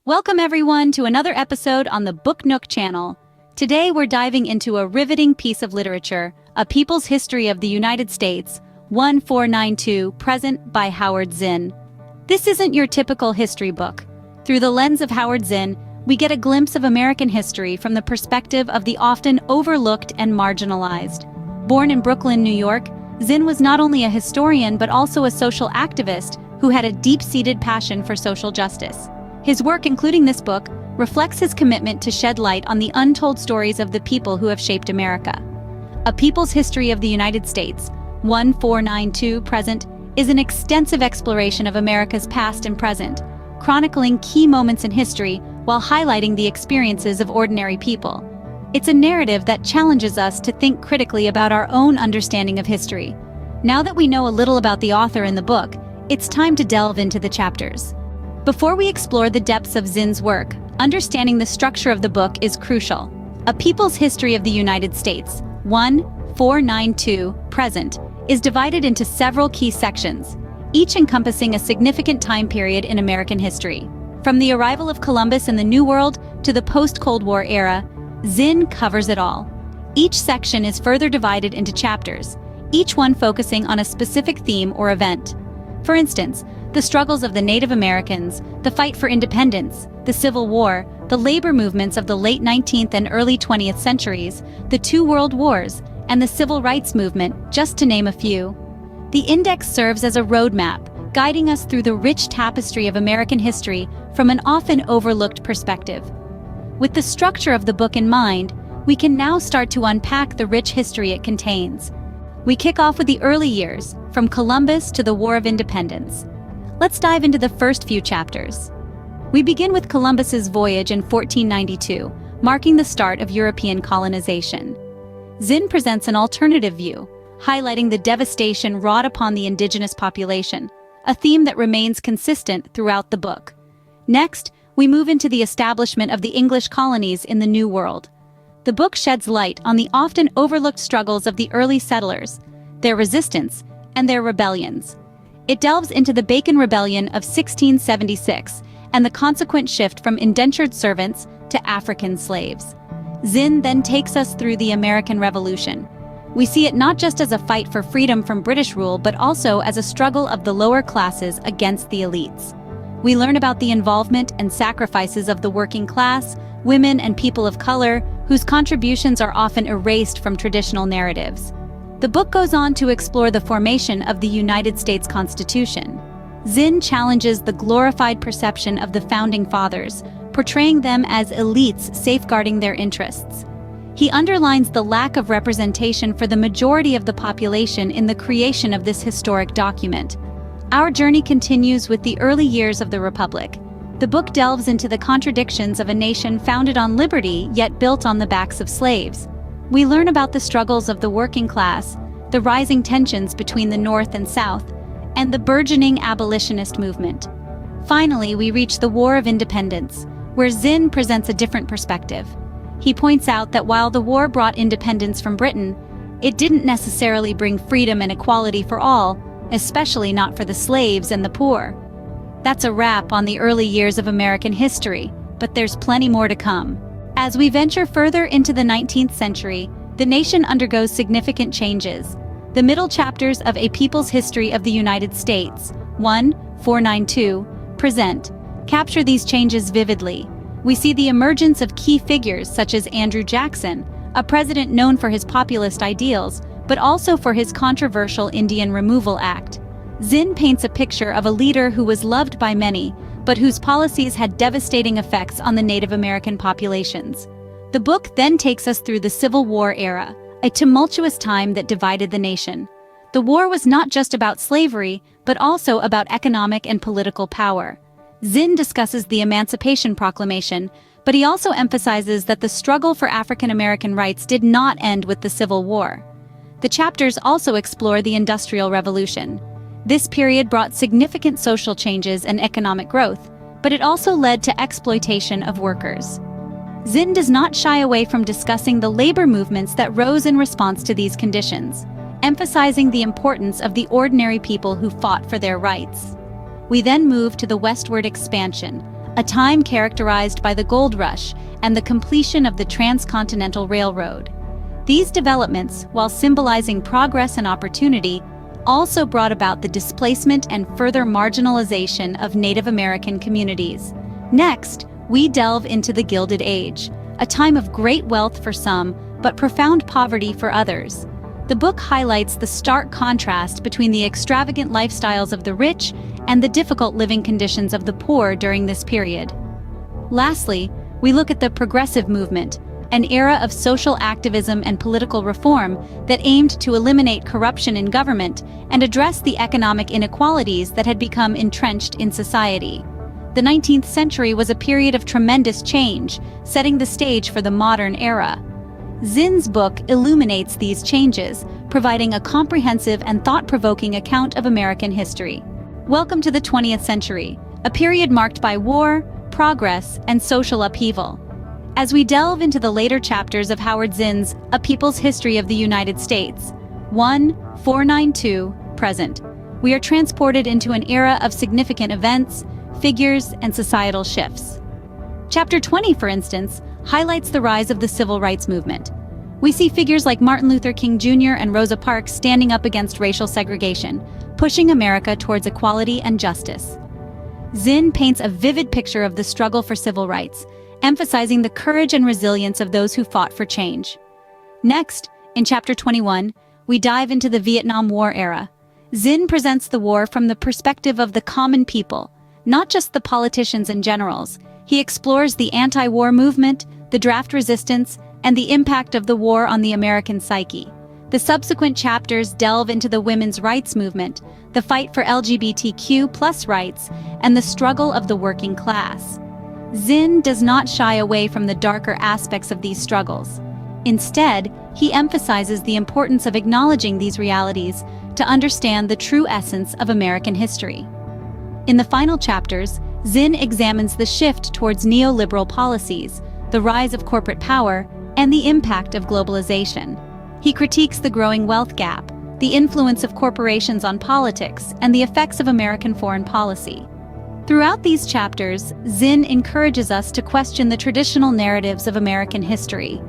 Welcome everyone to another episode on the Book Nook channel. Today we're diving into a riveting piece of literature, A People's History of the United States, 1492, present by Howard Zinn. This isn't your typical history book. Through the lens of Howard Zinn, we get a glimpse of American history from the perspective of the often overlooked and marginalized. Born in Brooklyn, New York, Zinn was not only a historian but also a social activist who had a deep-seated passion for social justice. His work, including this book, reflects his commitment to shed light on the untold stories of the people who have shaped America. A People's History of the United States, 1492, present, is an extensive exploration of America's past and present, chronicling key moments in history while highlighting the experiences of ordinary people. It's a narrative that challenges us to think critically about our own understanding of history. Now that we know a little about the author in the book, it's time to delve into the chapters. Before we explore the depths of Zinn's work, understanding the structure of the book is crucial. A People's History of the United States, 1492, present, is divided into several key sections, each encompassing a significant time period in American history. From the arrival of Columbus in the New World to the post-Cold War era, Zinn covers it all. Each section is further divided into chapters, each one focusing on a specific theme or event. For instance, the struggles of the Native Americans, the fight for independence, the Civil War, the labor movements of the late 19th and early 20th centuries, the two world wars, and the civil rights movement, just to name a few. The index serves as a roadmap, guiding us through the rich tapestry of American history from an often overlooked perspective. With the structure of the book in mind, we can now start to unpack the rich history it contains. We kick off with the early years, from Columbus to the War of Independence. Let's dive into the first few chapters. We begin with Columbus's voyage in 1492, marking the start of European colonization. Zinn presents an alternative view, highlighting the devastation wrought upon the indigenous population, a theme that remains consistent throughout the book. Next, we move into the establishment of the English colonies in the New World. The book sheds light on the often overlooked struggles of the early settlers, their resistance, and their rebellions. It delves into the Bacon Rebellion of 1676 and the consequent shift from indentured servants to African slaves. Zinn then takes us through the American Revolution. We see it not just as a fight for freedom from British rule, but also as a struggle of the lower classes against the elites. We learn about the involvement and sacrifices of the working class, women, and people of color, whose contributions are often erased from traditional narratives. The book goes on to explore the formation of the United States Constitution. Zinn challenges the glorified perception of the Founding Fathers, portraying them as elites safeguarding their interests. He underlines the lack of representation for the majority of the population in the creation of this historic document. Our journey continues with the early years of the Republic. The book delves into the contradictions of a nation founded on liberty yet built on the backs of slaves. We learn about the struggles of the working class, the rising tensions between the North and South, and the burgeoning abolitionist movement. Finally, we reach the War of Independence, where Zinn presents a different perspective. He points out that while the war brought independence from Britain, it didn't necessarily bring freedom and equality for all, especially not for the slaves and the poor. That's a wrap on the early years of American history, but there's plenty more to come. As we venture further into the 19th century, the nation undergoes significant changes. The middle chapters of A People's History of the United States, 1492, present, capture these changes vividly. We see the emergence of key figures such as Andrew Jackson, a president known for his populist ideals, but also for his controversial Indian Removal Act. Zinn paints a picture of a leader who was loved by many, but whose policies had devastating effects on the Native American populations. The book then takes us through the Civil War era, a tumultuous time that divided the nation. The war was not just about slavery, but also about economic and political power. Zinn discusses the Emancipation Proclamation, but he also emphasizes that the struggle for African American rights did not end with the Civil War. The chapters also explore the Industrial Revolution. This period brought significant social changes and economic growth, but it also led to exploitation of workers. Zinn does not shy away from discussing the labor movements that rose in response to these conditions, emphasizing the importance of the ordinary people who fought for their rights. We then move to the westward expansion, a time characterized by the gold rush and the completion of the Transcontinental Railroad. These developments, while symbolizing progress and opportunity, also brought about the displacement and further marginalization of Native American communities. Next, we delve into the Gilded Age, a time of great wealth for some, but profound poverty for others. The book highlights the stark contrast between the extravagant lifestyles of the rich and the difficult living conditions of the poor during this period. Lastly, we look at the Progressive Movement, an era of social activism and political reform that aimed to eliminate corruption in government and address the economic inequalities that had become entrenched in society. The 19th century was a period of tremendous change, setting the stage for the modern era. Zinn's book illuminates these changes, providing a comprehensive and thought-provoking account of American history. Welcome to the 20th century, a period marked by war, progress, and social upheaval. As we delve into the later chapters of Howard Zinn's A People's History of the United States, 1492, present, we are transported into an era of significant events, figures, and societal shifts. Chapter 20, for instance, highlights the rise of the civil rights movement. We see figures like Martin Luther King Jr. and Rosa Parks standing up against racial segregation, pushing America towards equality and justice. Zinn paints a vivid picture of the struggle for civil rights, emphasizing the courage and resilience of those who fought for change. Next, in Chapter 21, we dive into the Vietnam War era. Zinn presents the war from the perspective of the common people, not just the politicians and generals. He explores the anti-war movement, the draft resistance, and the impact of the war on the American psyche. The subsequent chapters delve into the women's rights movement, the fight for LGBTQ+ rights, and the struggle of the working class. Zinn does not shy away from the darker aspects of these struggles. Instead, he emphasizes the importance of acknowledging these realities to understand the true essence of American history. In the final chapters, Zinn examines the shift towards neoliberal policies, the rise of corporate power, and the impact of globalization. He critiques the growing wealth gap, the influence of corporations on politics, and the effects of American foreign policy. Throughout these chapters, Zinn encourages us to question the traditional narratives of American history.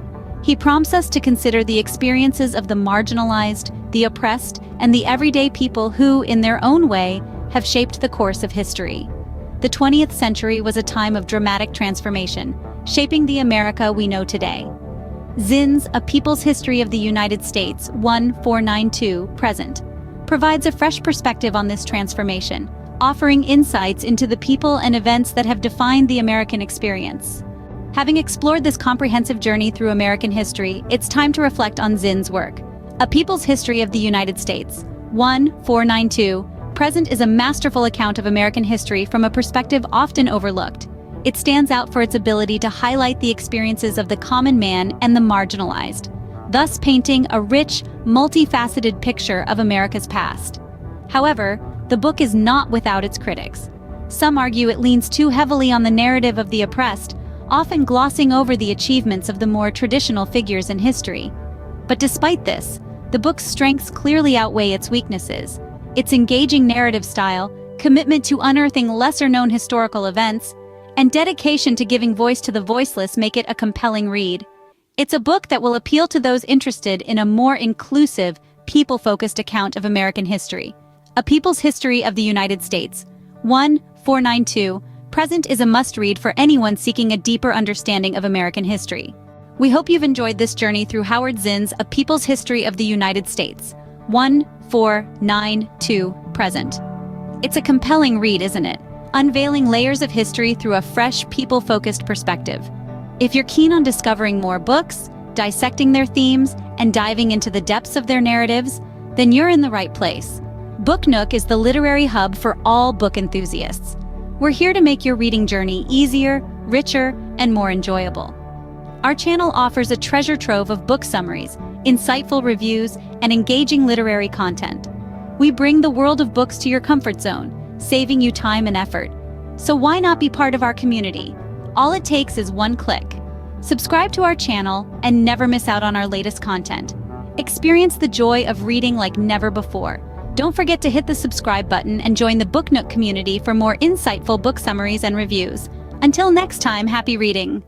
He prompts us to consider the experiences of the marginalized, the oppressed, and the everyday people who, in their own way, have shaped the course of history. The 20th century was a time of dramatic transformation, shaping the America we know today. Zinn's A People's History of the United States, 1492, present, provides a fresh perspective on this transformation, offering insights into the people and events that have defined the American experience. Having explored this comprehensive journey through American history, it's time to reflect on Zinn's work. A People's History of the United States, 1492, present is a masterful account of American history from a perspective often overlooked. It stands out for its ability to highlight the experiences of the common man and the marginalized, thus painting a rich, multifaceted picture of America's past. However, the book is not without its critics. Some argue it leans too heavily on the narrative of the oppressed, often glossing over the achievements of the more traditional figures in history. But despite this, the book's strengths clearly outweigh its weaknesses. Its engaging narrative style, commitment to unearthing lesser-known historical events, and dedication to giving voice to the voiceless make it a compelling read. It's a book that will appeal to those interested in a more inclusive, people-focused account of American history. A People's History of the United States, 1492, present is a must-read for anyone seeking a deeper understanding of American history. We hope you've enjoyed this journey through Howard Zinn's A People's History of the United States, 1492, present. It's a compelling read, isn't it? Unveiling layers of history through a fresh, people-focused perspective. If you're keen on discovering more books, dissecting their themes, and diving into the depths of their narratives, then you're in the right place. Book Nook is the literary hub for all book enthusiasts. We're here to make your reading journey easier, richer, and more enjoyable. Our channel offers a treasure trove of book summaries, insightful reviews, and engaging literary content. We bring the world of books to your comfort zone, saving you time and effort. So why not be part of our community? All it takes is one click. Subscribe to our channel and never miss out on our latest content. Experience the joy of reading like never before. Don't forget to hit the subscribe button and join the Book Nook community for more insightful book summaries and reviews. Until next time, happy reading!